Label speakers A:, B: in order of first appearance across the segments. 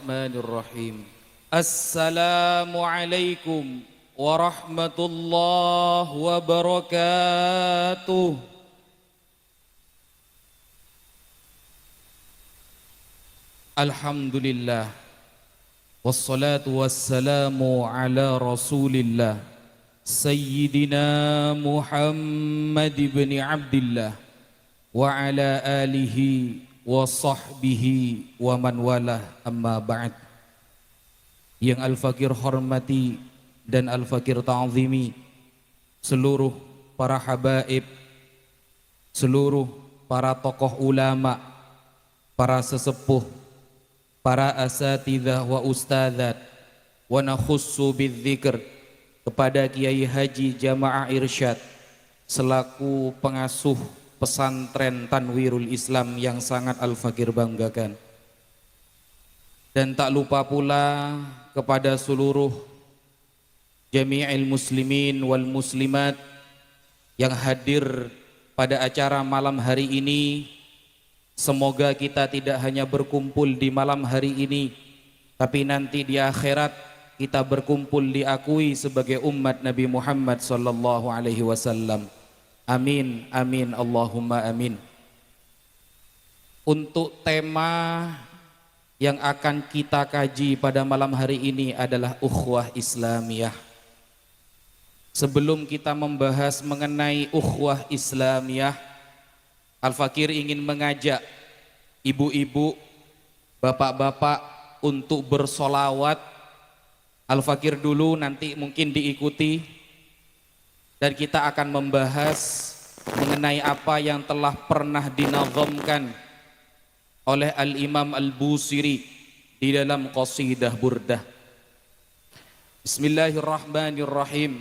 A: Bismillahirrahmanirrahim. Assalamualaikum warahmatullahi wabarakatuh. Alhamdulillah. Wassalatu wassalamu ala rasulillah Sayyidina Muhammad ibn Abdillah wa ala alihi wa sahbihi wa man walah, amma ba'd. Yang Al-Fakir hormati dan Al-Fakir ta'zimi, seluruh para habaib, seluruh para tokoh ulama, para sesepuh, para asatidzah wa ustadzat, wa nakhussu bidzikr, kepada Kiai Haji Jamaah Irsyad selaku pengasuh pesantren Tanwirul Islam yang sangat Al-Fakir banggakan. Dan tak lupa pula kepada seluruh jami'il muslimin wal muslimat yang hadir pada acara malam hari ini. Semoga kita tidak hanya berkumpul di malam hari ini, tapi nanti di akhirat kita berkumpul diakui sebagai umat Nabi Muhammad sallallahu alaihi wasallam. Amin, amin, Allahumma amin. Untuk tema yang akan kita kaji pada malam hari ini adalah ukhuwah Islamiyah. Sebelum kita membahas mengenai ukhuwah Islamiyah, Al-Fakir ingin mengajak ibu-ibu, bapak-bapak untuk bersolawat. Al-Fakir dulu, nanti mungkin diikuti. Dan kita akan membahas mengenai apa yang telah pernah dinazamkan oleh Al-Imam Al-Busiri di dalam qasidah Burdah. Bismillahirrahmanirrahim.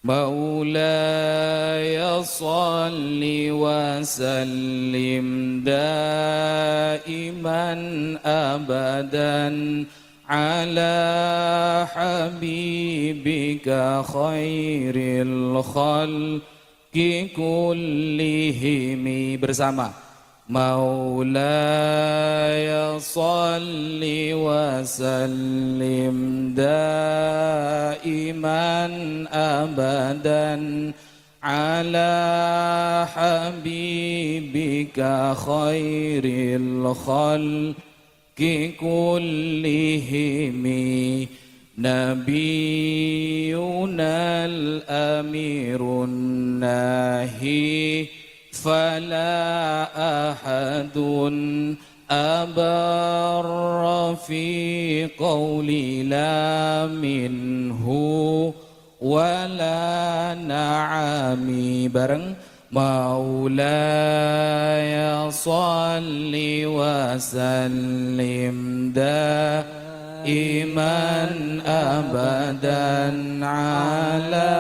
A: Maulaya salli wa sallim daiman abadan ala habibika khairil khalqi kullihimi. Bersama Maulaya salli wa sallim daiman abadan ala habibika khairil khalqi kullihimi. Nabiyuna al-amirun nahi fala ahadun abarra fi qawli la minhu wala na'ami. Bareng Maulaya salli wa sallim daiman abadan ala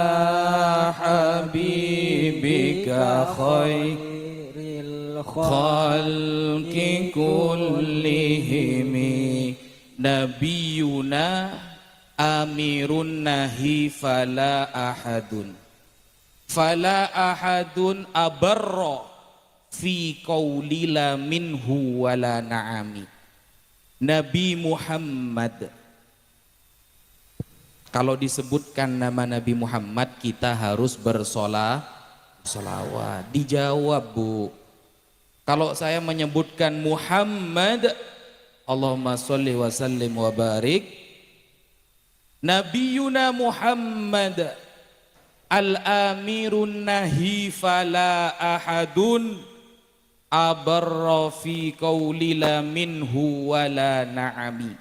A: habibika khairil khalqi kullihimi. Nabiyuna amirun nahi fala ahadun abarra fi qawli la minhu wala na'ami. Nabi Muhammad, kalau disebutkan nama Nabi Muhammad kita harus bersolawat. Dijawab, Bu. Kalau saya menyebutkan Muhammad, Allahumma sholli wa sallim wa barik. Nabiyuna Muhammad al-amirun nahi fala ahadun abarra fi qawli la minhu wala na'ami.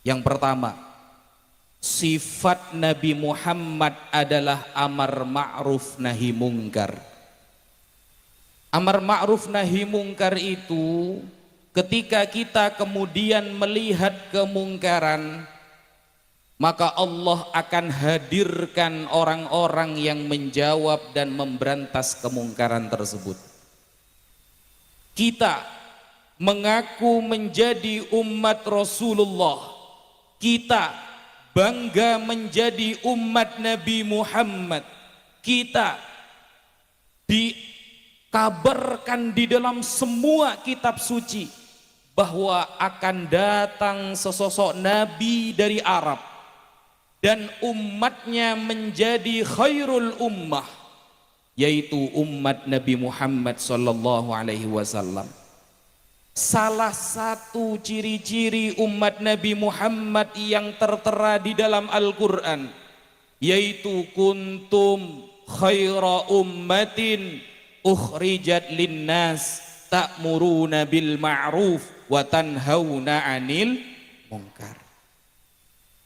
A: Yang pertama, sifat Nabi Muhammad adalah amar ma'ruf nahi mungkar. Amar ma'ruf nahi mungkar itu ketika kita kemudian melihat kemungkaran, maka Allah akan hadirkan orang-orang yang menjawab dan memberantas kemungkaran tersebut. Kita mengaku menjadi umat Rasulullah, kita bangga menjadi umat Nabi Muhammad, kita dikabarkan di dalam semua kitab suci bahwa akan datang sesosok nabi dari Arab dan umatnya menjadi khairul ummah, yaitu umat Nabi Muhammad sallallahu alaihi wasallam. Salah satu ciri-ciri umat Nabi Muhammad yang tertera di dalam Al-Qur'an yaitu kuntum khaira ummatin ukhrijat linnas ta'muruna bil ma'ruf wa tanhauna 'anil munkar.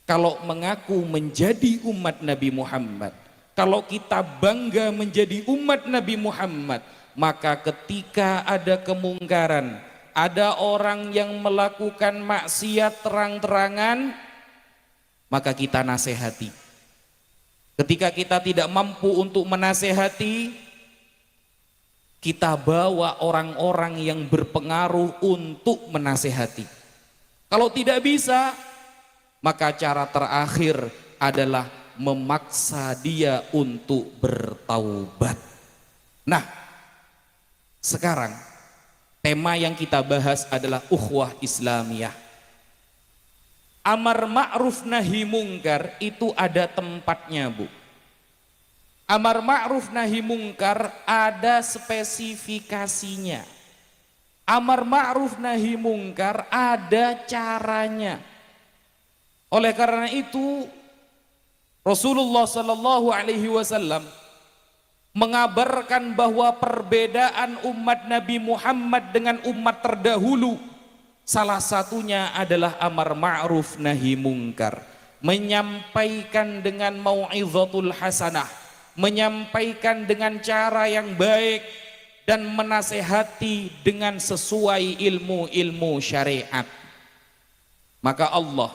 A: Kalau mengaku menjadi umat Nabi Muhammad, kalau kita bangga menjadi umat Nabi Muhammad, maka ketika ada kemungkaran, ada orang yang melakukan maksiat terang-terangan, maka kita nasihati. Ketika kita tidak mampu untuk menasihati, kita bawa orang-orang yang berpengaruh untuk menasehati. Kalau tidak bisa, maka cara terakhir adalah memaksa dia untuk bertaubat. Nah, sekarang tema yang kita bahas adalah ukhuwah Islamiyah. Amar ma'ruf nahi mungkar itu ada tempatnya, Bu. Amar ma'ruf nahi mungkar ada spesifikasinya. Amar ma'ruf nahi mungkar ada caranya. Oleh karena itu Rasulullah sallallahu alaihi wasallam mengabarkan bahwa perbedaan umat Nabi Muhammad dengan umat terdahulu salah satunya adalah amar ma'ruf nahi mungkar, menyampaikan dengan mau'izatul hasanah, menyampaikan dengan cara yang baik dan menasehati dengan sesuai ilmu-ilmu syariat. Maka Allah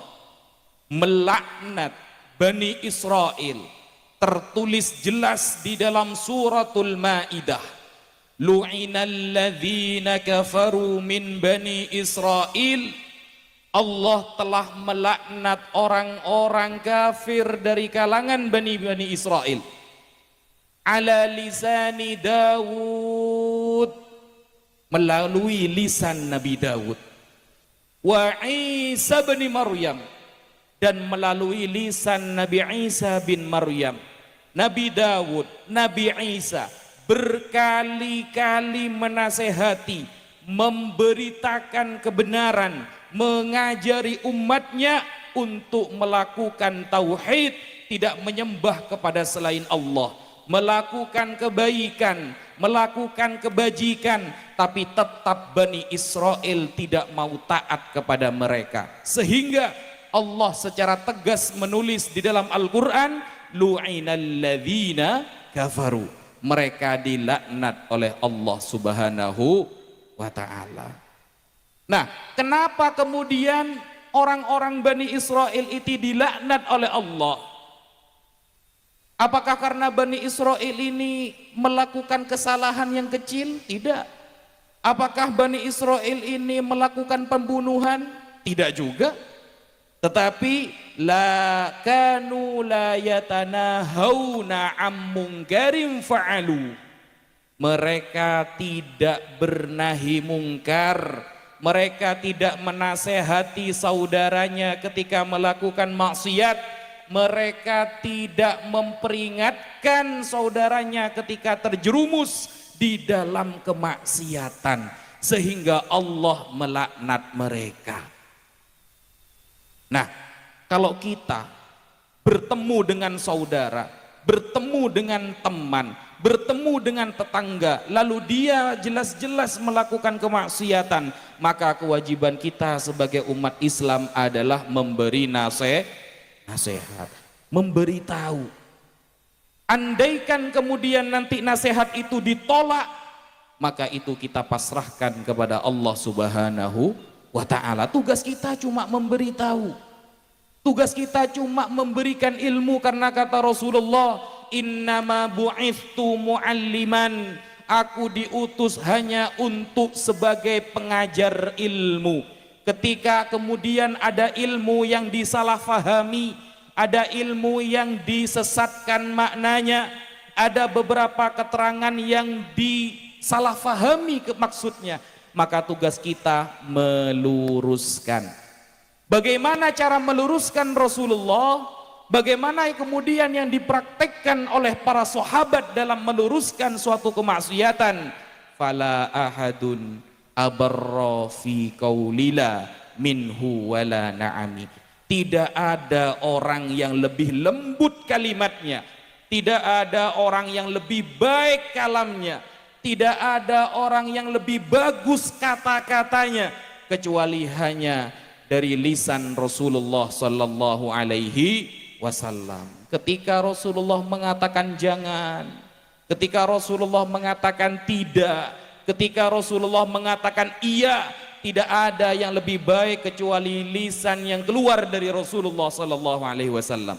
A: melaknat Bani Israel, tertulis jelas di dalam suratul Maidah, lu'inal ladzina kafaru min Bani Israel. Allah telah melaknat orang-orang kafir dari kalangan Bani Israel ala lisani Dawud, melalui lisan Nabi Dawud, wa Isa bin Maryam, dan melalui lisan Nabi Isa bin Maryam. Nabi Dawud, Nabi Isa berkali-kali menasehati, memberitakan kebenaran, mengajari umatnya untuk melakukan tauhid, tidak menyembah kepada selain Allah, melakukan kebaikan, melakukan kebajikan, tapi tetap Bani Israel tidak mau taat kepada mereka. Sehingga Allah secara tegas menulis di dalam Al-Quran, lu'inal ladzina kafaru, mereka dilaknat oleh Allah subhanahu wa ta'ala. Nah, kenapa kemudian orang-orang Bani Israel itu dilaknat oleh Allah? Apakah karena Bani Israel ini melakukan kesalahan yang kecil? Tidak. Apakah Bani Israel ini melakukan pembunuhan? Tidak juga. Tetapi la kanu la yatanahawna am munkarim fa'alu. Mereka tidak bernahi mungkar, mereka tidak menasehati saudaranya ketika melakukan maksiat, mereka tidak memperingatkan saudaranya ketika terjerumus di dalam kemaksiatan, sehingga Allah melaknat mereka. Nah, kalau kita bertemu dengan saudara, bertemu dengan teman, bertemu dengan tetangga, lalu dia jelas-jelas melakukan kemaksiatan, maka kewajiban kita sebagai umat Islam adalah memberi nasihat, memberitahu. Andaikan kemudian nanti nasihat itu ditolak, maka itu kita pasrahkan kepada Allah subhanahu wa ta'ala. Tugas kita cuma memberitahu, tugas kita cuma memberikan ilmu, karena kata Rasulullah, innama bu'ithtu mu'alliman, aku diutus hanya untuk sebagai pengajar ilmu. Ketika kemudian ada ilmu yang disalahfahami, ada ilmu yang disesatkan maknanya, ada beberapa keterangan yang disalahfahami maksudnya, maka tugas kita meluruskan. Bagaimana cara meluruskan Rasulullah? Bagaimana kemudian yang dipraktekkan oleh para sahabat dalam meluruskan suatu kemaksiatan? Fala ahadun abarra fi qaulila minhu wala na'ami. Tidak ada orang yang lebih lembut kalimatnya, tidak ada orang yang lebih baik kalamnya, tidak ada orang yang lebih bagus kata-katanya kecuali hanya dari lisan Rasulullah sallallahu alaihi wasallam. Ketika Rasulullah mengatakan jangan, ketika Rasulullah mengatakan tidak, ketika Rasulullah mengatakan iya, tidak ada yang lebih baik kecuali lisan yang keluar dari Rasulullah sallallahu alaihi wasallam.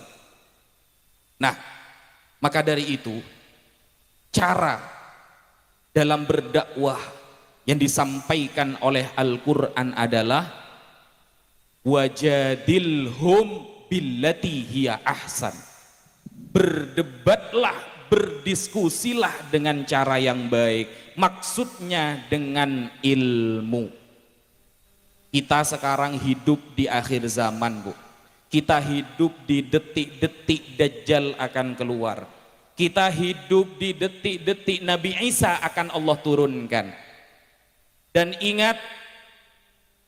A: Nah, maka dari itu cara dalam berdakwah yang disampaikan oleh Al-Qur'an adalah wajadilhum billati hiya ahsan. Berdebatlah, berdiskusilah dengan cara yang baik, maksudnya dengan ilmu. Kita sekarang hidup di akhir zaman, Bu. Kita hidup di detik-detik Dajjal akan keluar. Kita hidup di detik-detik Nabi Isa akan Allah turunkan. Dan ingat,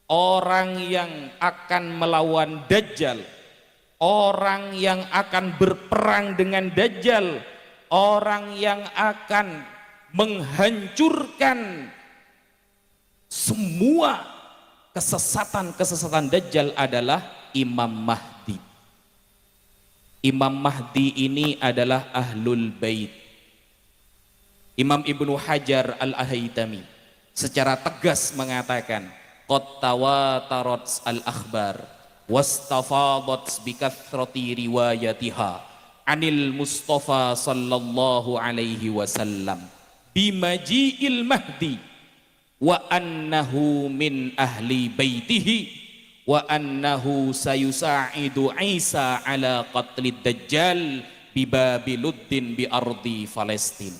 A: orang yang akan melawan Dajjal, orang yang akan berperang dengan Dajjal, orang yang akan menghancurkan semua kesesatan-kesesatan Dajjal adalah Imam Mahdi. Imam Mahdi ini adalah Ahlul Bait. Imam Ibnu Hajar Al-Haytami secara tegas mengatakan qad tawatarat al-akhbar wastafadat bikathrati riwayatiha anil Mustafa sallallahu alaihi wasallam bimaji'il Mahdi wa annahu min ahli baitihi wa annahu sayusa'idu Isa ala qatlid Dajjal bi Babiluddin bi ardi Palestin.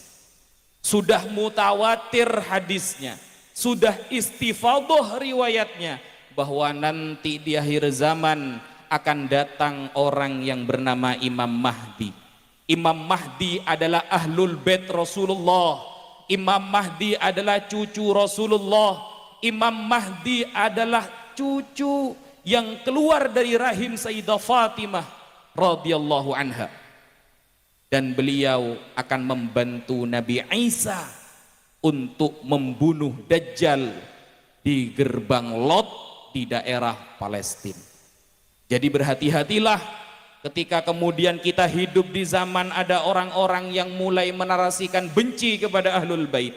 A: Sudah mutawatir hadisnya, sudah istifadah riwayatnya bahwa nanti di akhir zaman akan datang orang yang bernama Imam Mahdi. Imam Mahdi adalah Ahlul Bait Rasulullah. Imam Mahdi adalah cucu Rasulullah. Imam Mahdi adalah cucu yang keluar dari rahim Sayyidah Fatimah radhiyallahu anha. Dan beliau akan membantu Nabi Isa untuk membunuh Dajjal di gerbang Lot di daerah Palestina. Jadi berhati-hatilah ketika kemudian kita hidup di zaman ada orang-orang yang mulai menarasikan benci kepada Ahlul Bait.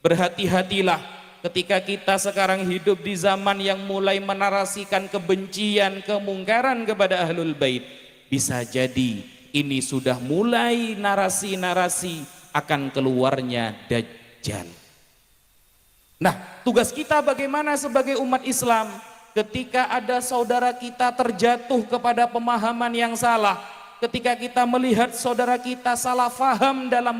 A: Berhati-hatilah ketika kita sekarang hidup di zaman yang mulai menarasikan kebencian, kemungkaran kepada Ahlul Bait. Bisa jadi ini sudah mulai narasi-narasi akan keluarnya Dajjal. Nah, tugas kita bagaimana sebagai umat Islam ketika ada saudara kita terjatuh kepada pemahaman yang salah, ketika kita melihat saudara kita salah faham dalam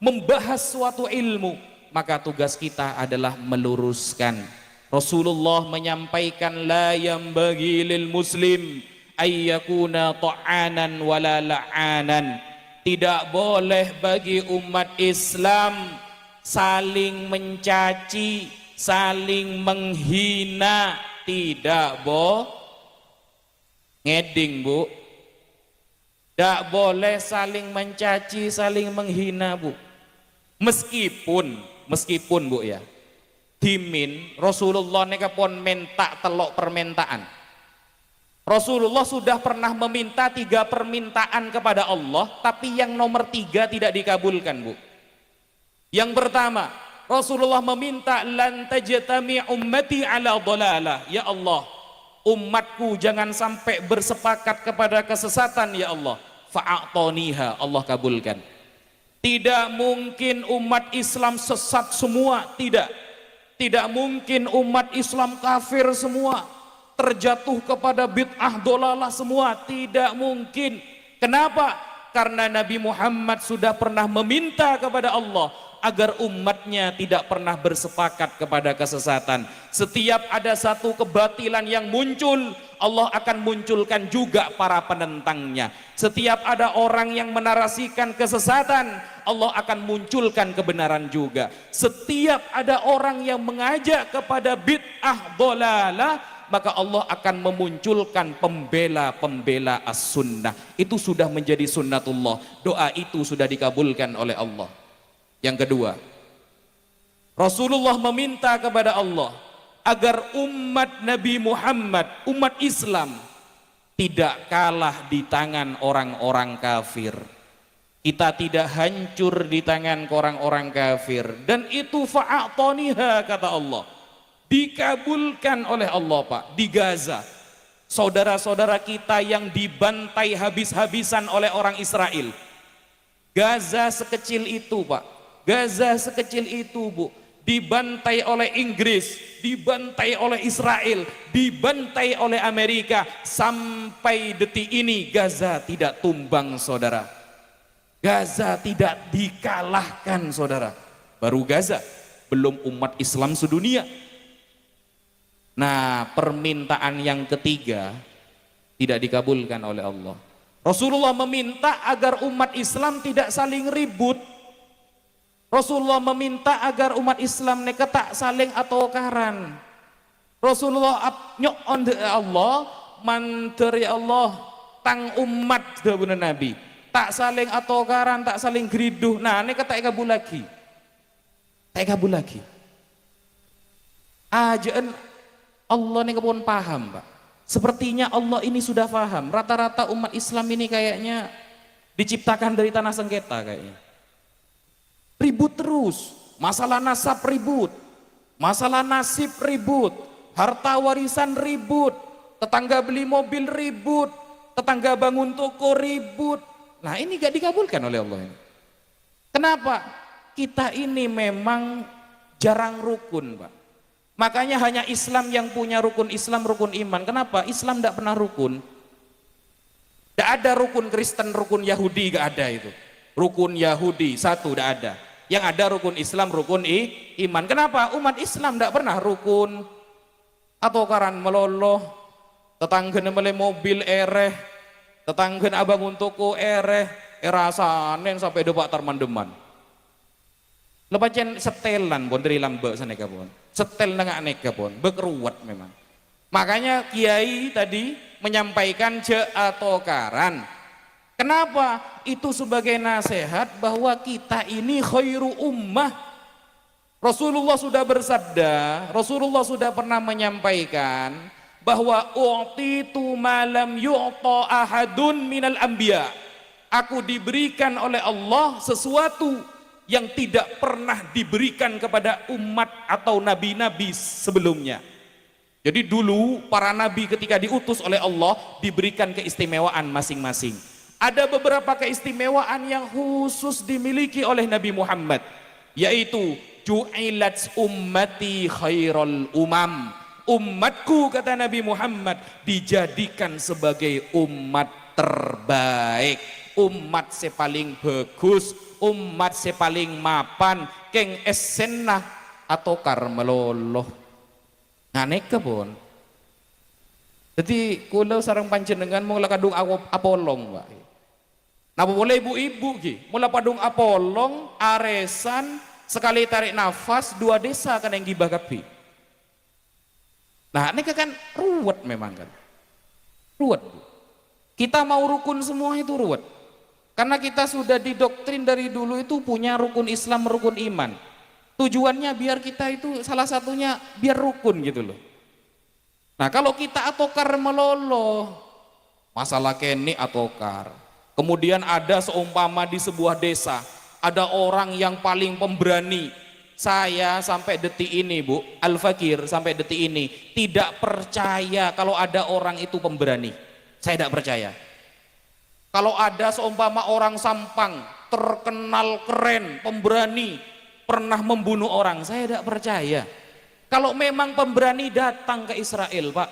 A: membahas suatu ilmu, maka tugas kita adalah meluruskan. Rasulullah menyampaikan la yambaghi lil muslim ayyakuna ta'anan wala la'anan. Tidak boleh bagi umat Islam saling mencaci, saling menghina. Tidak ngeding, Bu. Tidak boleh saling mencaci, saling menghina, Bu. Meskipun Bu ya, dimin Rasulullah neka pun minta telok permintaan. Rasulullah sudah pernah meminta 3 permintaan kepada Allah, tapi yang nomor 3 tidak dikabulkan, Bu. Yang pertama, Rasulullah meminta lan tajtami ummati ala dhalalah. Ya Allah, umatku jangan sampai bersepakat kepada kesesatan, ya Allah. Fa'atoniha, Allah kabulkan. Tidak mungkin umat Islam sesat semua, tidak. Tidak mungkin umat Islam kafir semua, terjatuh kepada bid'ah dhalalah semua, tidak mungkin. Kenapa? Karena Nabi Muhammad sudah pernah meminta kepada Allah agar umatnya tidak pernah bersepakat kepada kesesatan. Setiap ada satu kebatilan yang muncul, Allah akan munculkan juga para penentangnya. Setiap ada orang yang menarasikan kesesatan, Allah akan munculkan kebenaran juga. Setiap ada orang yang mengajak kepada bid'ah dhalalah, maka Allah akan memunculkan pembela-pembela as-sunnah. Itu sudah menjadi sunnatullah. Doa itu sudah dikabulkan oleh Allah. Yang kedua, Rasulullah meminta kepada Allah agar umat Nabi Muhammad, umat Islam, tidak kalah di tangan orang-orang kafir. Kita tidak hancur di tangan orang-orang kafir. Dan itu fa'atoniha, kata Allah, dikabulkan oleh Allah, Pak. Di Gaza, saudara-saudara kita yang dibantai habis-habisan oleh orang Israel. Gaza sekecil itu, Pak, Gaza sekecil itu, Bu, dibantai oleh Inggris, dibantai oleh Israel, dibantai oleh Amerika. Sampai detik ini Gaza tidak tumbang, saudara. Gaza tidak dikalahkan, saudara. Baru Gaza, belum umat Islam sedunia. Nah, permintaan yang ketiga tidak dikabulkan oleh Allah. Rasulullah meminta agar umat Islam tidak saling ribut. Rasulullah meminta agar umat Islam neka tak saling atokaran. Rasulullah nyokon Allah, manteri Allah tang umat dawuh Nabi, tak saling atokaran, tak saling geriduh. Nah, neka tak kabul lagi. Tak kabul lagi. Ajaan Allah neka pun paham, Pak. Sepertinya Allah ini sudah paham. Rata-rata umat Islam ini kayaknya diciptakan dari tanah sengketa kayaknya. Ribut terus, masalah nasab ribut, masalah nasib ribut, harta warisan ribut, tetangga beli mobil ribut, tetangga bangun toko ribut. Nah, ini gak dikabulkan oleh Allah ini. Kenapa? Kita ini memang jarang rukun, Pak. Makanya hanya Islam yang punya rukun Islam, rukun iman. Kenapa? Islam tidak pernah rukun. Tidak ada rukun Kristen, rukun Yahudi, gak ada itu. Rukun Yahudi satu tidak ada. Yang ada rukun Islam, rukun iman. Kenapa? Umat Islam tidak pernah rukun. Atau karan meloloh, tetangga mele mobil ereh, tetangga abangun toko ereh, erasanen sampai depak tarmandeman. Lepacen setelan pun dari lambe saneka pun. Setel nengak neka pun, berkeruat memang. Makanya Kiai tadi menyampaikan atokaran. Kenapa? Itu sebagai nasihat bahwa kita ini khairu ummah. Rasulullah sudah bersabda, Rasulullah sudah pernah menyampaikan bahwa u'titu ma lam yu'ta ahadun minal anbiya. Aku diberikan oleh Allah sesuatu yang tidak pernah diberikan kepada umat atau nabi-nabi sebelumnya. Jadi dulu para nabi ketika diutus oleh Allah diberikan keistimewaan masing-masing. Ada beberapa keistimewaan yang khusus dimiliki oleh Nabi Muhammad, yaitu ju'ilat ummati khairal umam. Umatku, kata Nabi Muhammad, dijadikan sebagai umat terbaik, umat sepaling bagus, umat sepaling mapan, keng esenah atau karmeloloh. Nganeka pun. Jadi kulo sarang panjenengan mau lakadung apolong, Pak. Nah, boleh ibu-ibu mula padung apolong, aresan, sekali tarik nafas, 2 desa kan yang gibah kapi. Nah, ini kan ruwet memang kan. Ruwet. Kita mau rukun semua itu ruwet. Karena kita sudah didoktrin dari dulu itu punya rukun Islam, rukun iman. Tujuannya biar kita itu salah satunya biar rukun gitu loh. Nah, kalau kita atokar meloloh, masalah kene atokar. Kemudian ada seumpama di sebuah desa, ada orang yang paling pemberani. Saya sampai detik ini, Bu, Al-Fakir, sampai detik ini tidak percaya kalau ada orang itu pemberani. Saya tidak percaya. Kalau ada seumpama orang Sampang, terkenal keren, pemberani, pernah membunuh orang, saya tidak percaya. Kalau memang pemberani datang ke Israel, Pak.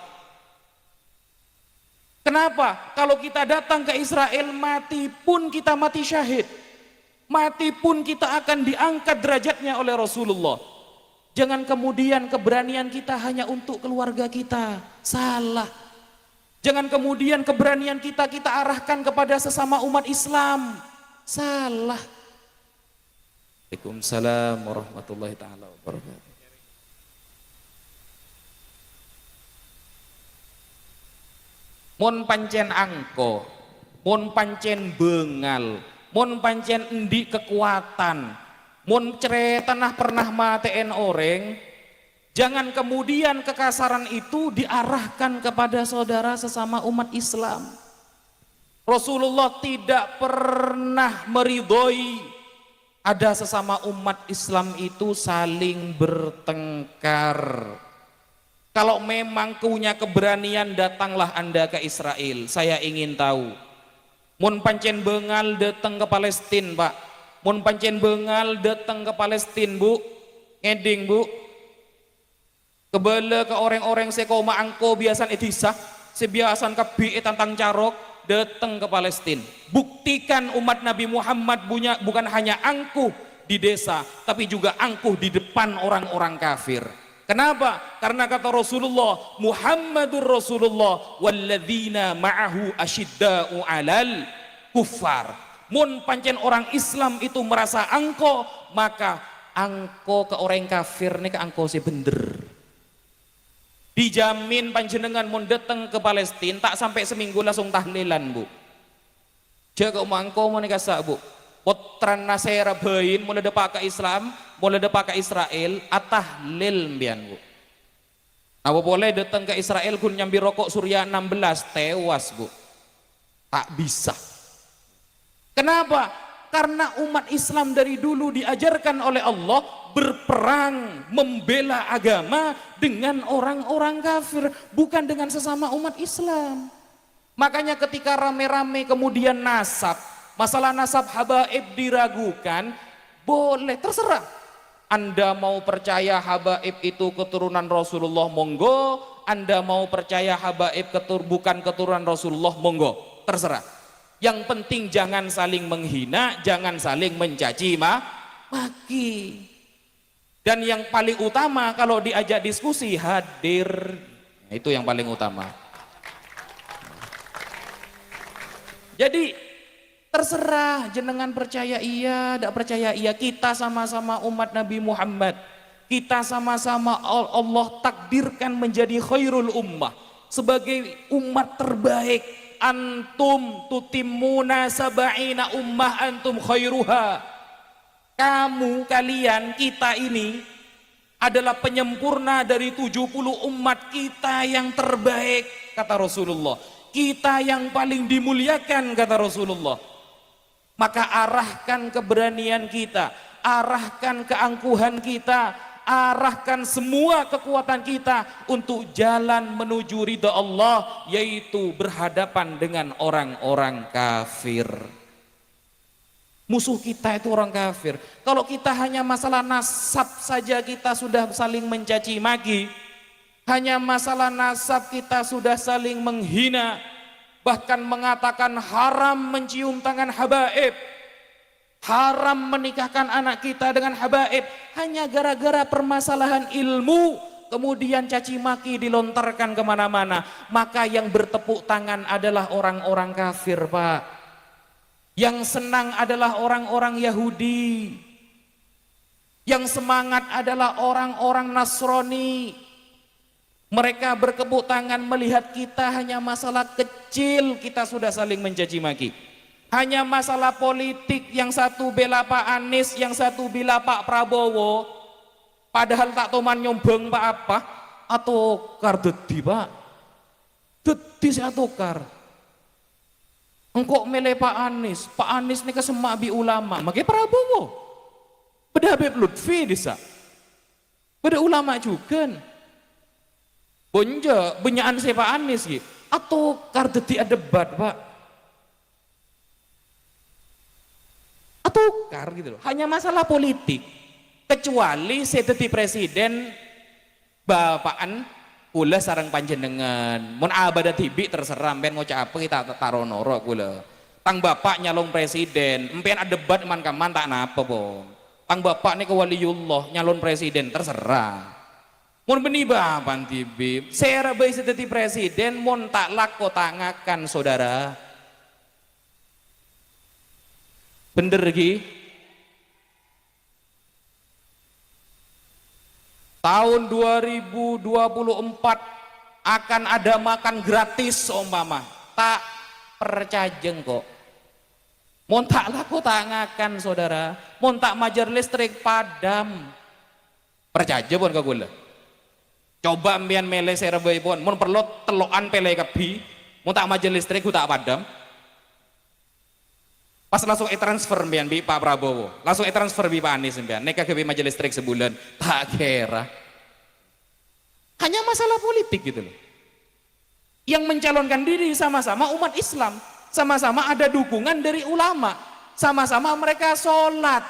A: Kenapa? Kalau kita datang ke Israel mati pun kita mati syahid. Mati pun kita akan diangkat derajatnya oleh Rasulullah. Jangan kemudian keberanian kita hanya untuk keluarga kita. Salah. Jangan kemudian keberanian kita arahkan kepada sesama umat Islam. Salah. Waalaikumsalam warahmatullahi taala wabarakatuh. Mun pancen angko, mun pancen bengal, mun pancen endi kekuatan, mun cere tanah pernah mateen orang, jangan kemudian kekasaran itu diarahkan kepada saudara sesama umat Islam. Rasulullah tidak pernah meridhoi ada sesama umat Islam itu saling bertengkar. Kalau memang punya keberanian, datanglah Anda ke Israel. Saya ingin tahu. Mun pancen bengal datang ke Palestina, Pak. Mun pancen bengal datang ke Palestina, Bu. Ngeding, Bu. Kebele ke orang-orang sekoma angko biasan etisah, sebiasan kebi tantang carok, datang ke Palestina. Buktikan umat Nabi Muhammad bukan hanya angkuh di desa, tapi juga angkuh di depan orang-orang kafir. Kenapa? Karena kata Rasulullah, Muhammadur Rasulullah walladzina ma'ahu asyidda'u 'alal kuffar. Mun pancen orang Islam itu merasa angko, maka angko ke orang kafir nih ke angko si bener. Dijamin panjenengan mun datang ke Palestina tak sampai seminggu langsung tahlilan, Bu. Jaga mangko mun kasak, Bu. Potran nasera bayin mulai depak ke Islam, mulai depak ke Israel, atah lil mbian, Bu. Apa boleh datang ke Israel kun nyambi rokok surya 16 tewas, Bu. Tak bisa. Kenapa? Karena umat Islam dari dulu diajarkan oleh Allah berperang membela agama dengan orang-orang kafir, bukan dengan sesama umat Islam. Makanya ketika rame-rame kemudian nasab, masalah nasab habaib diragukan, boleh, terserah. Anda mau percaya habaib itu keturunan Rasulullah, monggo. Anda mau percaya habaib bukan keturunan Rasulullah, monggo. Terserah. Yang penting jangan saling menghina, jangan saling mencaci maki. Dan yang paling utama kalau diajak diskusi, hadir. Itu yang paling utama. Jadi terserah jenengan percaya iya, tidak percaya iya, kita sama-sama umat Nabi Muhammad. Kita sama-sama Allah takdirkan menjadi khairul ummah, sebagai umat terbaik. Antum tutimuna sab'ina ummah antum khairuha. Kamu, kalian, kita ini adalah penyempurna dari 70 umat, kita yang terbaik, kata Rasulullah. Kita yang paling dimuliakan, kata Rasulullah. Maka arahkan keberanian kita, arahkan keangkuhan kita, arahkan semua kekuatan kita untuk jalan menuju ridha Allah, yaitu berhadapan dengan orang-orang kafir. Musuh kita itu orang kafir. Kalau kita hanya masalah nasab saja kita sudah saling mencaci maki, hanya masalah nasab kita sudah saling menghina, bahkan mengatakan haram mencium tangan habaib, haram menikahkan anak kita dengan habaib, hanya gara-gara permasalahan ilmu, kemudian caci maki dilontarkan kemana-mana. Maka yang bertepuk tangan adalah orang-orang kafir, Pak. Yang senang adalah orang-orang Yahudi, yang semangat adalah orang-orang Nasrani. Mereka bertepuk tangan melihat kita hanya masalah kecil, kita sudah saling mencaci maki. Hanya masalah politik, yang satu bela Pak Anies, yang satu bela Pak Prabowo, padahal tak toman nyombong Pak apa, atau kar dedi, Pak. Dedi atau kar. Engkau milih Pak Anies ini kesemak bi ulama, makanya Prabowo. Beda Habib Lutfi disa. Beda ulama juga. Bonja benyaan si Pak Anies gitu. Atau kar dedi debat, Pak. Atau kar gitu loh. Hanya masalah politik. Kecuali saya jadi presiden bapaan kula sarang panjenengan. Mun abada tibi terserah ben ngocak apa kita taruh noro kula. Tang bapak nyalon presiden, empian ada debat man kaman tak napa po. Tang bapak nih ke waliullah nyalon presiden terserah. Mun beni bapan tibi, saya rabai sedeti presiden, mun tak lako tangakan saudara. Bener gi? Tahun 2024 akan ada makan gratis umpama, tak percajeng kok. Mun tak laku tangakan saudara, mun tak majer listrik padam. Percaja pun ke gula. Coba ambian mele serbai pun, mun perlu telokan pele kebi, mun tak majer listrik ku tak padam. Pas langsung transfer mbian bi Pak Prabowo, langsung transfer bi Pak Anies mbian, neka ke majelis listrik sebulan, tak kira. Hanya masalah politik gitu loh. Yang mencalonkan diri sama-sama umat Islam, sama-sama ada dukungan dari ulama, sama-sama mereka sholat,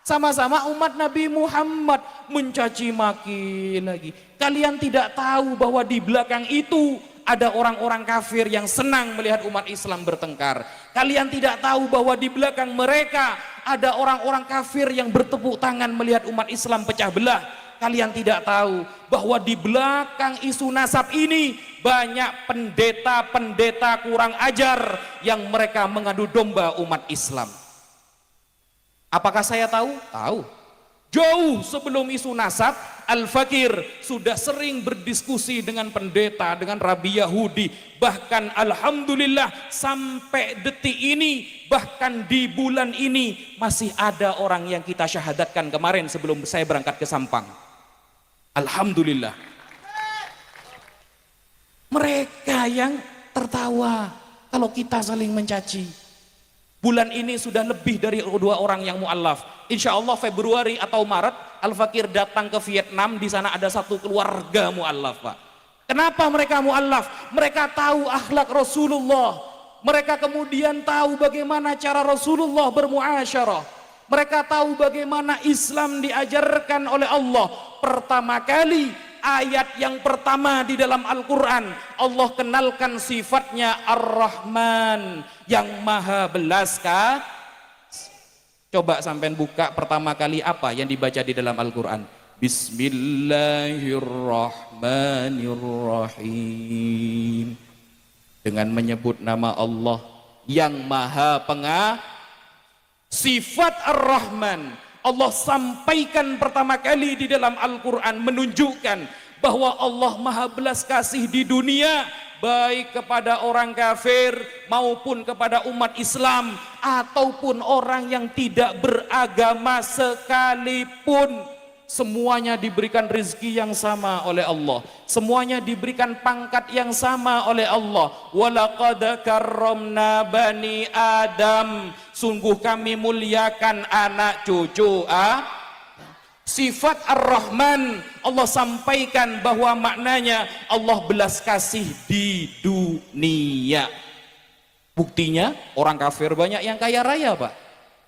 A: sama-sama umat Nabi Muhammad, mencaci maki lagi. Kalian tidak tahu bahwa di belakang itu ada orang-orang kafir yang senang melihat umat Islam bertengkar. Kalian tidak tahu bahwa di belakang mereka ada orang-orang kafir yang bertepuk tangan melihat umat Islam pecah belah. Kalian tidak tahu bahwa di belakang isu nasab ini banyak pendeta-pendeta kurang ajar yang mereka mengadu domba umat Islam. Apakah saya tahu? Tahu. Jauh sebelum isu nasab, Al-Fakir sudah sering berdiskusi dengan pendeta, dengan Rabi Yahudi. Bahkan Alhamdulillah sampai detik ini, bahkan di bulan ini masih ada orang yang kita syahadatkan kemarin sebelum saya berangkat ke Sampang. Alhamdulillah. Mereka yang tertawa kalau kita saling mencaci. Bulan ini sudah lebih dari 2 orang yang mu'allaf. Insya Allah Februari atau Maret Al-Fakir datang ke Vietnam, di sana ada 1 keluarga mu'allaf, Pak. Kenapa mereka mu'allaf? Mereka tahu akhlak Rasulullah. Mereka kemudian tahu bagaimana cara Rasulullah bermuasyarah. Mereka tahu bagaimana Islam diajarkan oleh Allah. Pertama kali ayat yang pertama di dalam Al-Quran, Allah kenalkan sifatnya Ar-Rahman, yang maha belas kasih. Coba sampean buka pertama kali apa yang dibaca di dalam Al-Quran. Bismillahirrahmanirrahim. Dengan menyebut nama Allah yang maha pengasih. Sifat Ar-Rahman Allah sampaikan pertama kali di dalam Al-Quran, menunjukkan bahwa Allah maha belas kasih di dunia, baik kepada orang kafir maupun kepada umat Islam ataupun orang yang tidak beragama sekalipun. Semuanya diberikan rezeki yang sama oleh Allah, semuanya diberikan pangkat yang sama oleh Allah. Walaqad karramna bani Adam, sungguh kami muliakan anak cucu Sifat Ar-Rahman Allah sampaikan bahwa maknanya Allah belas kasih di dunia. Buktinya orang kafir banyak yang kaya raya, Pak.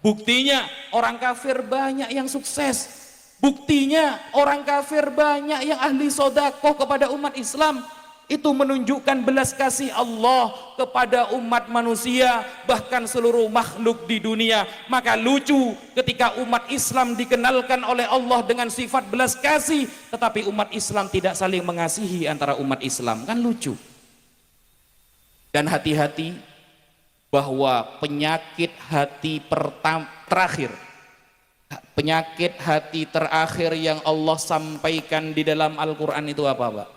A: Buktinya orang kafir banyak yang sukses. Buktinya orang kafir banyak yang ahli sodakoh kepada umat Islam. Itu menunjukkan belas kasih Allah kepada umat manusia, bahkan seluruh makhluk di dunia. Maka lucu ketika umat Islam dikenalkan oleh Allah dengan sifat belas kasih, tetapi umat Islam tidak saling mengasihi antara umat Islam. Kan lucu. Dan hati-hati bahwa penyakit hati terakhir, penyakit hati terakhir yang Allah sampaikan di dalam Al-Quran itu apa, Pak?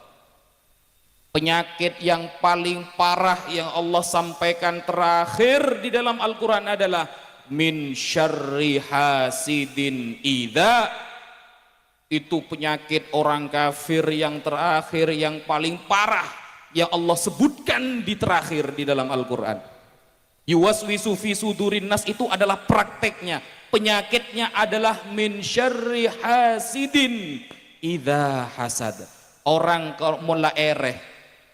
A: Penyakit yang paling parah yang Allah sampaikan terakhir di dalam Al-Quran adalah min syarri hasidin idza. Itu penyakit orang kafir yang terakhir, yang paling parah yang Allah sebutkan di terakhir di dalam Al-Quran. Yuwaswisu fi sudurin nas, itu adalah prakteknya. Penyakitnya adalah min syarri hasidin idza hasad. Orang mula ereh,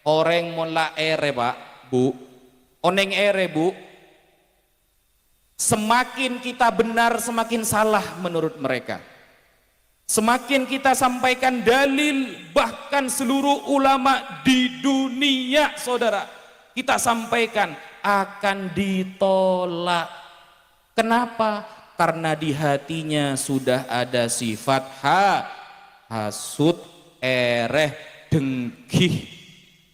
A: orang mula ere, Pak, Bu, oneng ere, Bu. Semakin kita benar semakin salah menurut mereka. Semakin kita sampaikan dalil, bahkan seluruh ulama di dunia, saudara, kita sampaikan akan ditolak. Kenapa? Karena di hatinya sudah ada sifat hasud, ereh, dengki.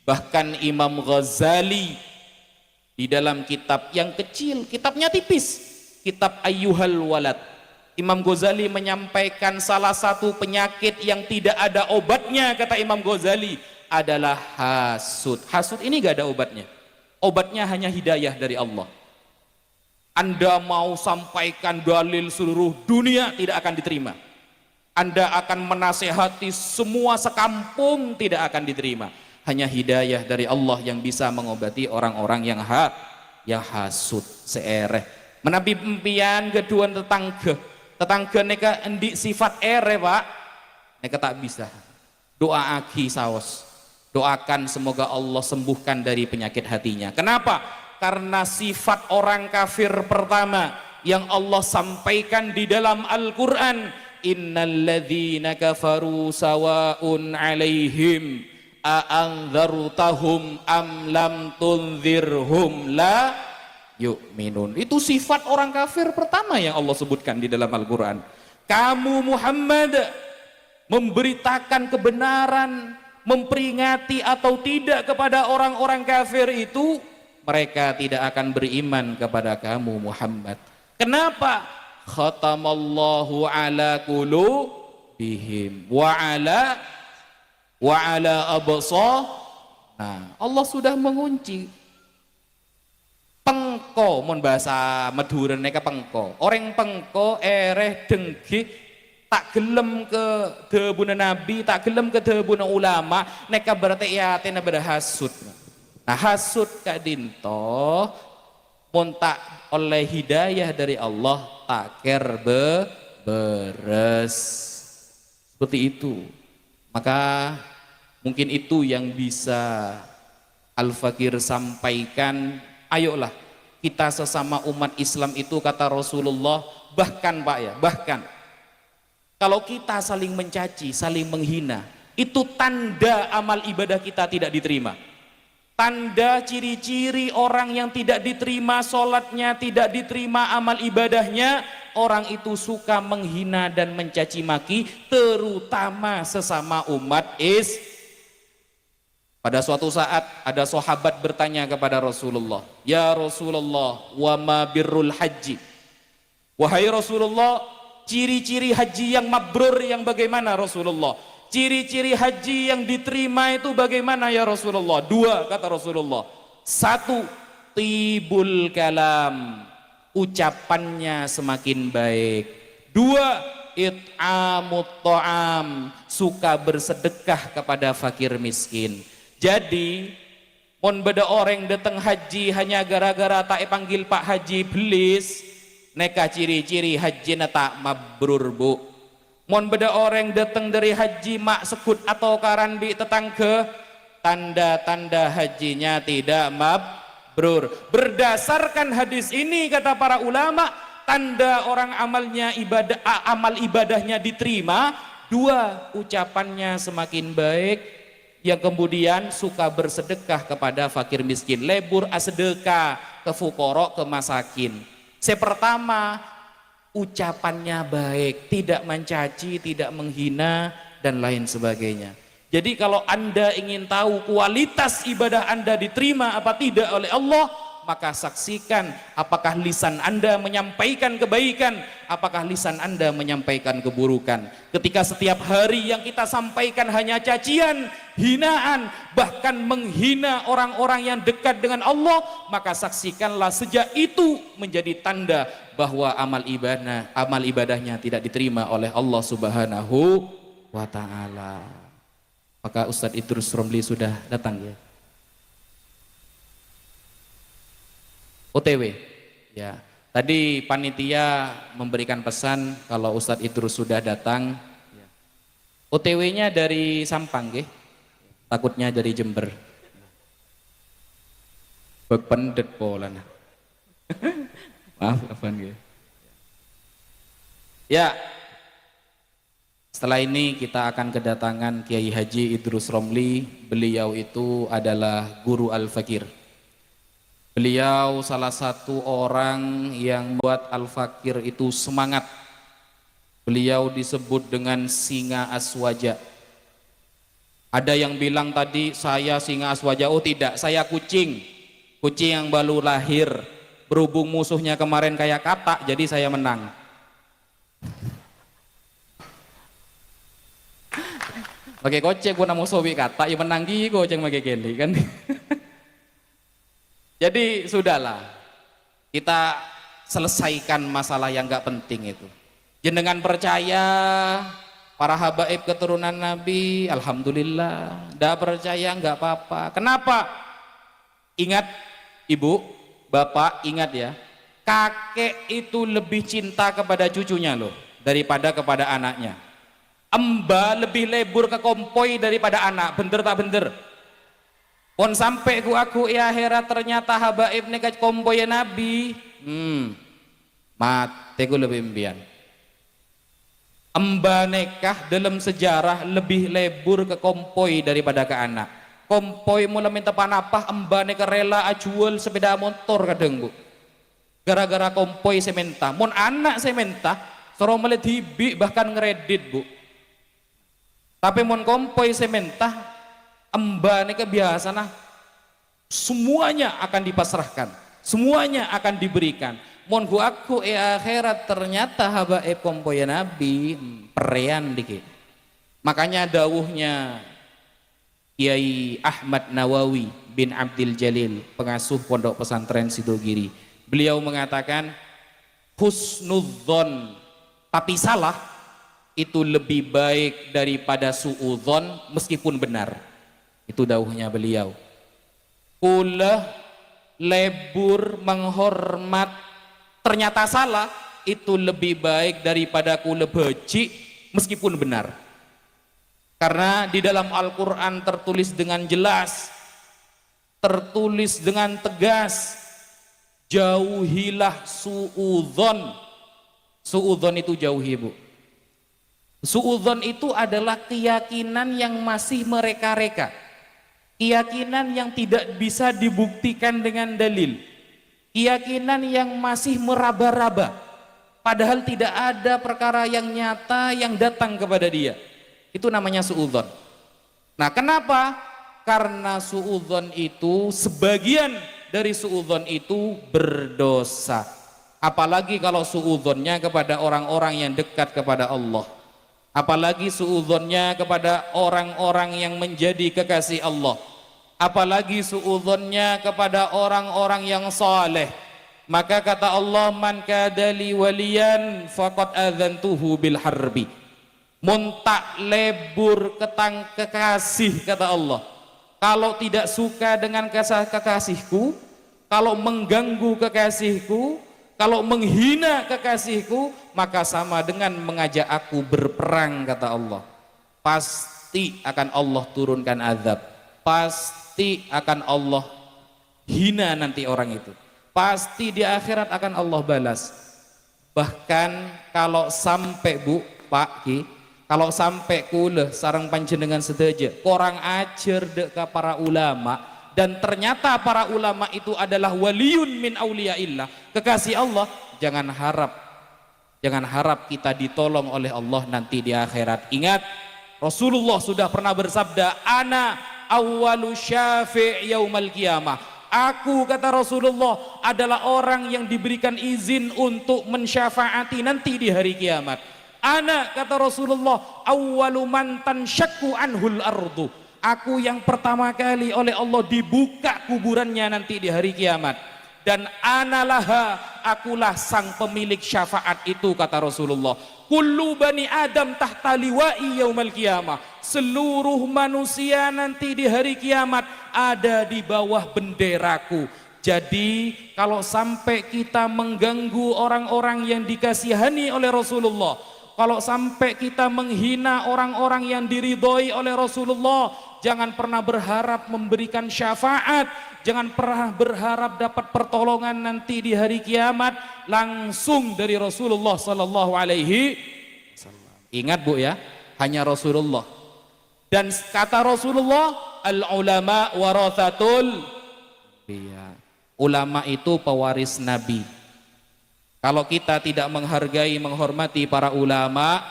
A: Bahkan Imam Ghazali di dalam kitab yang kecil, kitabnya tipis, kitab Ayyuhal Walad, Imam Ghazali menyampaikan salah satu penyakit yang tidak ada obatnya, kata Imam Ghazali, adalah hasud. Hasud ini gak ada obatnya. Obatnya hanya hidayah dari Allah. Anda mau sampaikan dalil seluruh dunia, tidak akan diterima. Anda akan menasehati semua sekampung, tidak akan diterima. Hanya hidayah dari Allah yang bisa mengobati orang-orang yang hasud, seereh. Menabi pempian keduan tetangga neka endik sifat ere pak, neka tak bisa. Doa aki saos, doakan semoga Allah sembuhkan dari penyakit hatinya. Kenapa? Karena sifat orang kafir pertama yang Allah sampaikan di dalam Al-Quran, innalladzina kafaru sawa'un alaihim a'anzartahum am lam tunzirhum la yu'minun. Itu sifat orang kafir pertama yang Allah sebutkan di dalam Al-Quran. Kamu Muhammad memberitakan kebenaran, memperingati atau tidak kepada orang-orang kafir itu, mereka tidak akan beriman kepada kamu Muhammad. Kenapa? Khatamallahu ala qulubihim wa ala absar. Nah, Allah sudah mengunci. Pengko mun bahasa Madura neka pengko. Orang pengko ereh dengki tak gelem ke debuna nabi, tak gelem ke debuna ulama, neka berarti ya tena berhasud. Nah, hasud Kak Dinto mun tak oleh hidayah dari Allah taker beres. Seperti itu. Maka mungkin itu yang bisa Al-Fakir sampaikan. Ayolah kita sesama umat Islam itu, kata Rasulullah, bahkan Pak ya, bahkan kalau kita saling mencaci, saling menghina, itu tanda amal ibadah kita tidak diterima. Tanda ciri-ciri orang yang tidak diterima sholatnya, tidak diterima amal ibadahnya, orang itu suka menghina dan mencaci maki, terutama sesama umat Islam. Pada suatu saat ada sahabat bertanya kepada Rasulullah, ya Rasulullah, wa ma birrul haji? Wahai Rasulullah, ciri-ciri haji yang mabrur yang bagaimana Rasulullah? Ciri-ciri haji yang diterima itu bagaimana ya Rasulullah? Dua, kata Rasulullah. Satu, tibul kalam, ucapannya semakin baik. Dua, it'amut ta'am, suka bersedekah kepada fakir miskin. Jadi mon beda orang datang haji hanya gara-gara tak panggil Pak Haji belis, neka ciri-ciri haji tak mabrur bu. Mon beda orang datang dari haji mak sekut atau karanbi tetangga, tanda-tanda hajinya tidak mabrur. Berdasarkan hadis ini kata para ulama, tanda orang amalnya amal ibadahnya diterima, dua, ucapannya semakin baik, yang kemudian suka bersedekah kepada fakir miskin, lebur asedekah ke fukoro, ke masakin. Pertama, ucapannya baik, tidak mencaci, tidak menghina dan lain sebagainya. Jadi kalau Anda ingin tahu kualitas ibadah Anda diterima apa tidak oleh Allah, maka saksikan apakah lisan Anda menyampaikan kebaikan, apakah lisan Anda menyampaikan keburukan. Ketika setiap hari yang kita sampaikan hanya cacian, hinaan, bahkan menghina orang-orang yang dekat dengan Allah, maka saksikanlah sejak itu menjadi tanda bahwa amal ibadahnya tidak diterima oleh Allah Subhanahu wa ta'ala. Maka Ustadz Idrus Romli sudah datang ya. OTW ya, tadi panitia memberikan pesan kalau Ustadz Idrus sudah datang ya. OTW-nya dari Sampang ya, takutnya dari Jember. Bependet polan. Maaf ya. Ya, setelah ini kita akan kedatangan Kiai Haji Idrus Romli. Beliau itu adalah guru Al-Fakir. Beliau salah satu orang yang membuat Al-Fakir itu semangat. Beliau disebut dengan singa aswaja. Ada yang bilang tadi saya singa aswaja. Oh tidak, saya kucing. Kucing yang baru lahir. Berhubung musuhnya kemarin kayak katak, jadi saya menang. Pakai kocek pun namu sobi katak, ya menang ki koceng pakai keli kan. Jadi sudahlah, kita selesaikan masalah yang gak penting itu. Jenengan percaya para habaib keturunan Nabi, alhamdulillah. Ndak percaya nggak apa-apa. Kenapa? Ingat ibu, bapak, ingat ya. Kakek itu lebih cinta kepada cucunya loh daripada kepada anaknya. Emba lebih lebur ke kompoi daripada anak. Bener tak bener? Pon sampai aku ya akhirat ternyata habaib nekat kompoi Nabi. Mate ku lebih impian. Emba nekah dalam sejarah lebih lebur ke kompoi daripada ke anak. Kompoi mulai minta panapah, emba nekah rela ajual sepeda motor kadang bu. Gara-gara kompoi sementa. Mon anak sementa, soro melihat hibi bahkan ngeredit bu. Tapi mon kompoi sementa, emba nekah biasa nah. Semuanya akan dipasrahkan, semuanya akan diberikan. Mon aku akhirat ternyata habaib kompoya Nabi perean dikit. Makanya dawuhnya Kiai Ahmad Nawawi bin Abdul Jalil, pengasuh pondok pesantren Sidogiri. Beliau mengatakan husnudzon tapi salah itu lebih baik daripada suudzon meskipun benar. Itu dawuhnya beliau. Kula lebur menghormat ternyata salah itu lebih baik daripada kula beci meskipun benar. Karena di dalam Al-Quran tertulis dengan jelas, tertulis dengan tegas, jauhilah suudzon. Suudzon itu jauhi bu. Suudzon itu adalah keyakinan yang masih mereka-reka, keyakinan yang tidak bisa dibuktikan dengan dalil, keyakinan yang masih meraba-raba, padahal tidak ada perkara yang nyata yang datang kepada dia. Itu namanya suudzon. Nah kenapa? Karena suudzon itu, sebagian dari suudzon itu berdosa. Apalagi kalau suudzonnya kepada orang-orang yang dekat kepada Allah, apalagi suudzonnya kepada orang-orang yang menjadi kekasih Allah, apalagi suudzonnya kepada orang-orang yang saleh. Maka kata Allah, man kadali waliyan faqad adzantuhu bil harbi. Muntak lebur ketang kekasih, kata Allah, kalau tidak suka dengan kekasihku, kalau mengganggu kekasihku, kalau menghina kekasihku, maka sama dengan mengajak aku berperang, kata Allah. Pasti akan Allah turunkan azab, pasti akan Allah hina nanti orang itu, pasti di akhirat akan Allah balas. Bahkan kalau sampai bu, pak ki, kalau sampai kula sarang panjenengan sedaja korang ajar dek ke para ulama, dan ternyata para ulama itu adalah waliun min auliyaillah, kekasih Allah, jangan harap kita ditolong oleh Allah nanti di akhirat. Ingat, Rasulullah sudah pernah bersabda, ana awwalu syafi' yaumal qiyamah. Aku, kata Rasulullah, adalah orang yang diberikan izin untuk mensyafaati nanti di hari kiamat. Ana, kata Rasulullah, awwalu man tanshaqqu anhul ardu. Aku yang pertama kali oleh Allah dibuka kuburannya nanti di hari kiamat. Dan analaha, akulah sang pemilik syafaat itu, kata Rasulullah. Kullu bani Adam tahta liwa'i yaumal qiyamah. Seluruh manusia nanti di hari kiamat ada di bawah benderaku. Jadi kalau sampai kita mengganggu orang-orang yang dikasihani oleh Rasulullah, kalau sampai kita menghina orang-orang yang diridhoi oleh Rasulullah, jangan pernah berharap memberikan syafaat, jangan pernah berharap dapat pertolongan nanti di hari kiamat langsung dari Rasulullah sallallahu alaihi wasallam. Ingat bu ya, hanya Rasulullah. Dan kata Rasulullah, al ulama warathatul anbiya. ulama itu pewaris Nabi. Kalau kita tidak menghargai, menghormati para ulama,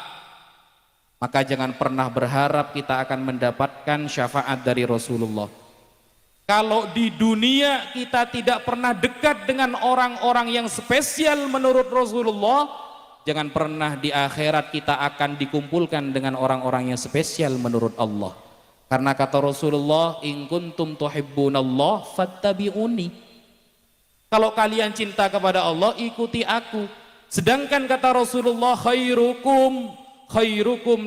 A: maka jangan pernah berharap kita akan mendapatkan syafaat dari Rasulullah. Kalau di dunia kita tidak pernah dekat dengan orang-orang yang spesial menurut Rasulullah, jangan pernah di akhirat kita akan dikumpulkan dengan orang-orang yang spesial menurut Allah. Karena kata Rasulullah, in kuntum tuhibbunallah fattabi'uni. Kalau kalian cinta kepada Allah, ikuti aku. Sedangkan kata Rasulullah, khairukum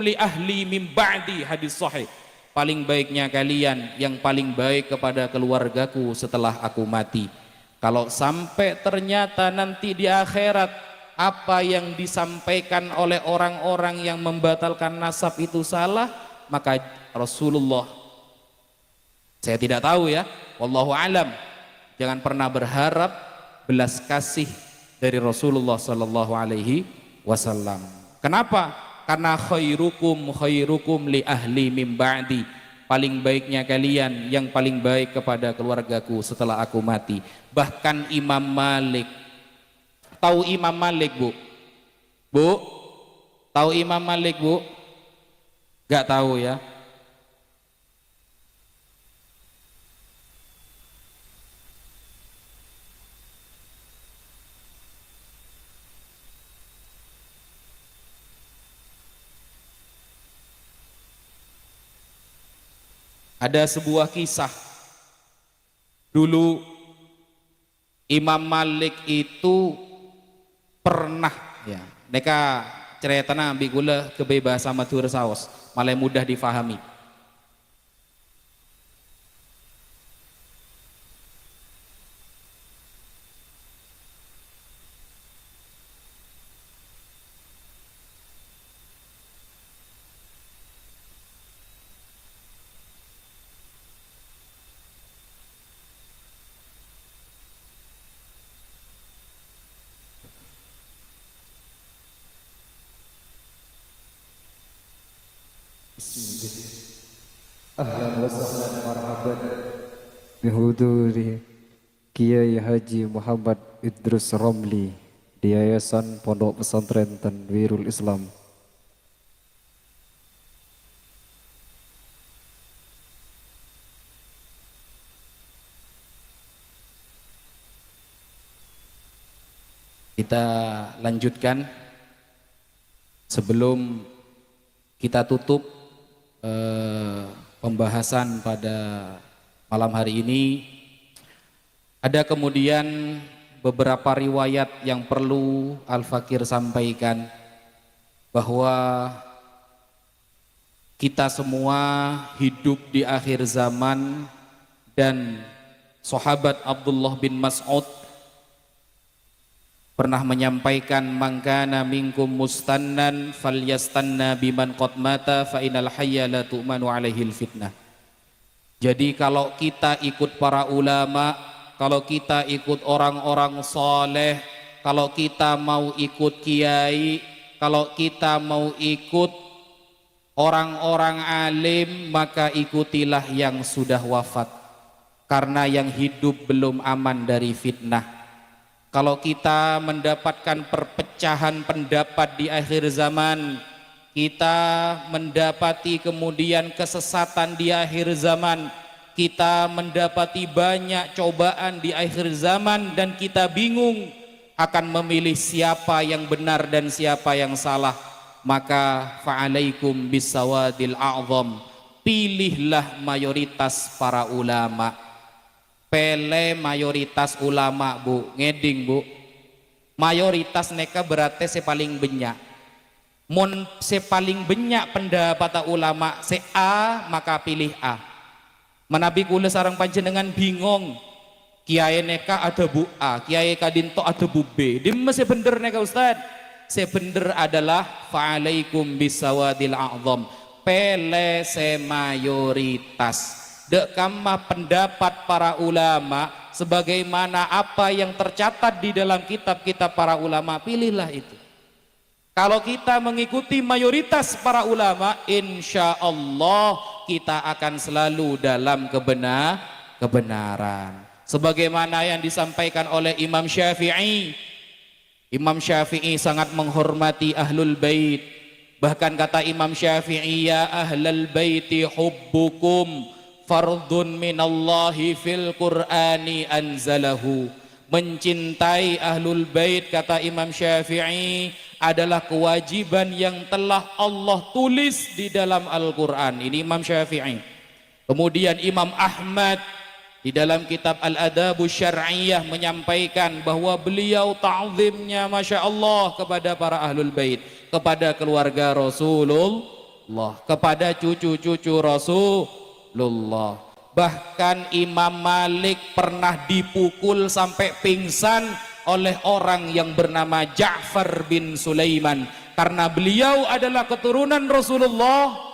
A: li ahli min ba'di, hadis sahih. Paling baiknya kalian yang paling baik kepada keluargaku setelah aku mati. Kalau sampai ternyata nanti di akhirat apa yang disampaikan oleh orang-orang yang membatalkan nasab itu salah, maka Rasulullah, saya tidak tahu ya, wallahu alam, jangan pernah berharap belas kasih dari Rasulullah sallallahu alaihi wasallam. Kenapa? Karena khairukum li ahli min ba'di. Paling baiknya kalian yang paling baik kepada keluargaku setelah aku mati. Bahkan Imam Malik, tahu Imam Malik, Bu? Bu? Tahu Imam Malik, Bu? Gak tahu ya? Ada sebuah kisah. Dulu Imam Malik itu pernah ya, mereka ceritanya ambil gula kebebasan matur saos, malah mudah difahami.
B: Ahlan wa sahlan marhaban bihuduri Kiai Haji Muhammad Idrus Romli di Yayasan Pondok Pesantren Tanwirul Islam.
A: Kita lanjutkan sebelum kita tutup pembahasan pada malam hari ini. Ada kemudian beberapa riwayat yang perlu Al-Fakir sampaikan, bahwa kita semua hidup di akhir zaman, dan sahabat Abdullah bin Mas'ud pernah menyampaikan, mangkana minkum mustannan falyastanna biman qad mata fa inal hayya la tu'manu alaihil fitnah. Jadi kalau kita ikut para ulama, kalau kita ikut orang-orang soleh, kalau kita mau ikut kiai, kalau kita mau ikut orang-orang alim, maka ikutilah yang sudah wafat, karena yang hidup belum aman dari fitnah. Kalau kita mendapatkan perpecahan pendapat di akhir zaman, kita mendapati kemudian kesesatan di akhir zaman, kita mendapati banyak cobaan di akhir zaman, dan kita bingung akan memilih siapa yang benar dan siapa yang salah, maka fa'alaikum bisawadil a'zam, pilihlah mayoritas para ulama. Pele mayoritas ulama, Bu, ngeding, Bu. Mayoritas neka berarti paling banyak. Mun paling banyak pendapat ulama se A, maka pilih A. Menabi kula sarang panjenengan bingung. Kiai neka ada Bu A, kiai kadinto ada Bu B. Dimana bener neka Ustaz? Bener adalah fa'alaikum bisawadil a'zam. Pele mayoritas. Dek kamah pendapat para ulama, sebagaimana apa yang tercatat di dalam kitab-kitab para ulama, pilihlah itu. Kalau kita mengikuti mayoritas para ulama, insya Allah kita akan selalu dalam kebenaran. sebagaimana yang disampaikan oleh Imam Syafi'i. Imam Syafi'i sangat menghormati ahlul bait. Bahkan kata Imam Syafi'i, ya ahlal baiti hubbukum fardun minallahi fil qur'ani anzalahu. Mencintai ahlul bait, kata Imam Syafi'i, adalah kewajiban yang telah Allah tulis di dalam Al-Quran. Ini Imam Syafi'i. Kemudian Imam Ahmad di dalam kitab Al-Adabus Syar'iyyah menyampaikan bahwa beliau ta'zimnya Masya Allah kepada para ahlul bait, kepada keluarga Rasulullah, kepada cucu-cucu Rasulullah. Bahkan Imam Malik pernah dipukul sampai pingsan oleh orang yang bernama Ja'far bin Sulaiman karena beliau adalah keturunan Rasulullah.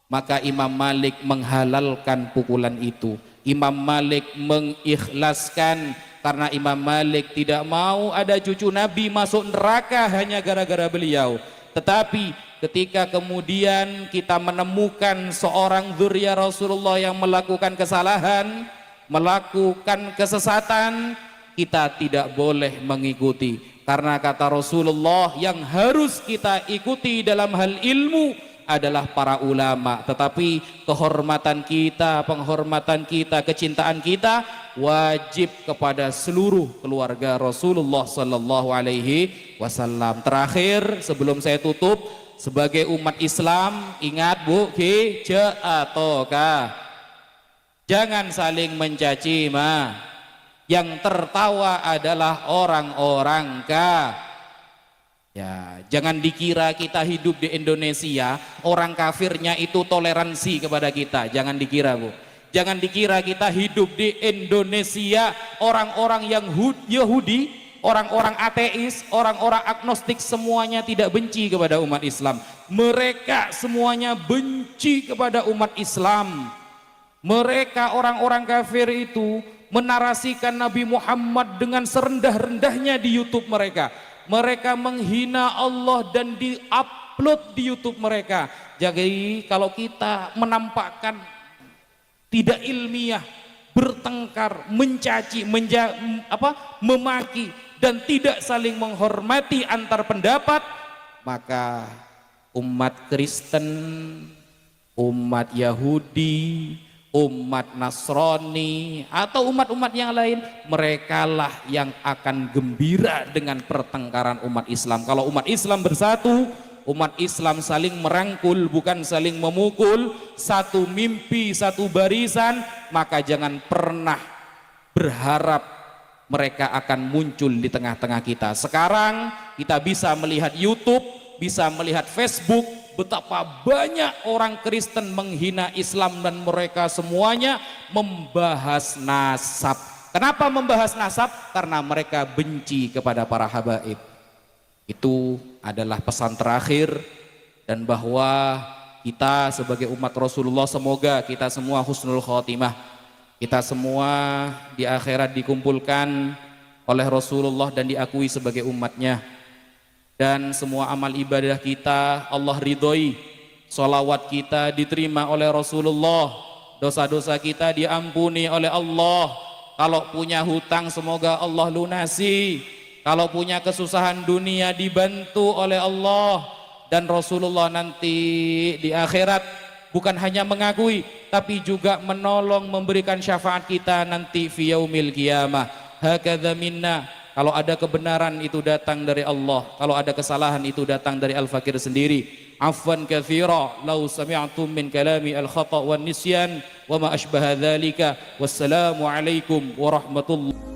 A: Maka Imam Malik menghalalkan pukulan itu. Imam Malik mengikhlaskan karena Imam Malik tidak mau ada cucu Nabi masuk neraka hanya gara-gara beliau. Tetapi ketika kemudian kita menemukan seorang dzurriyyah Rasulullah yang melakukan kesalahan, melakukan kesesatan, kita tidak boleh mengikuti. Karena kata Rasulullah, yang harus kita ikuti dalam hal ilmu adalah para ulama, tetapi kehormatan kita, penghormatan kita, kecintaan kita wajib kepada seluruh keluarga Rasulullah sallallahu alaihi wasallam. Terakhir sebelum saya tutup, sebagai umat Islam, ingat Bu, jangan saling mencaci yang tertawa adalah orang-orang ya, jangan dikira kita hidup di Indonesia, orang kafirnya itu toleransi kepada kita. Jangan dikira Bu. Jangan dikira kita hidup di Indonesia, orang-orang yang Yahudi, orang-orang ateis, orang-orang agnostik semuanya tidak benci kepada umat Islam. Mereka semuanya benci kepada umat Islam. Mereka orang-orang kafir itu menarasikan Nabi Muhammad dengan serendah-rendahnya di YouTube mereka. Mereka menghina Allah dan diupload di YouTube mereka. Jadi kalau kita menampakkan tidak ilmiah, bertengkar, mencaci, memaki dan tidak saling menghormati antar pendapat, maka umat Kristen, umat Yahudi, umat Nasrani atau umat-umat yang lain, merekalah yang akan gembira dengan pertengkaran umat Islam. Kalau umat Islam bersatu, umat Islam saling merangkul bukan saling memukul, satu mimpi, satu barisan, maka jangan pernah berharap mereka akan muncul di tengah-tengah kita. Sekarang kita bisa melihat YouTube, bisa melihat Facebook, betapa banyak orang Kristen menghina Islam dan mereka semuanya membahas nasab. Kenapa membahas nasab? Karena mereka benci kepada para habaib. Itu adalah pesan terakhir, dan bahwa kita sebagai umat Rasulullah, semoga kita semua husnul khotimah. Kita semua di akhirat dikumpulkan oleh Rasulullah dan diakui sebagai umatnya. Dan semua amal ibadah kita Allah ridhoi, sholawat kita diterima oleh Rasulullah, dosa-dosa kita diampuni oleh Allah. Kalau punya hutang semoga Allah lunasi, kalau punya kesusahan dunia dibantu oleh Allah. Dan Rasulullah nanti di akhirat bukan hanya mengakui tapi juga menolong, memberikan syafaat kita nanti fi yaumil qiyamah. Hakadza minna. Kalau ada kebenaran itu datang dari Allah, kalau ada kesalahan itu datang dari Al-Fakir sendiri. Afwan katsira law sami'tum min kalami al-khata' wan nisyan wa ma ashbaha dzalika. Wassalamu alaikum warahmatullahi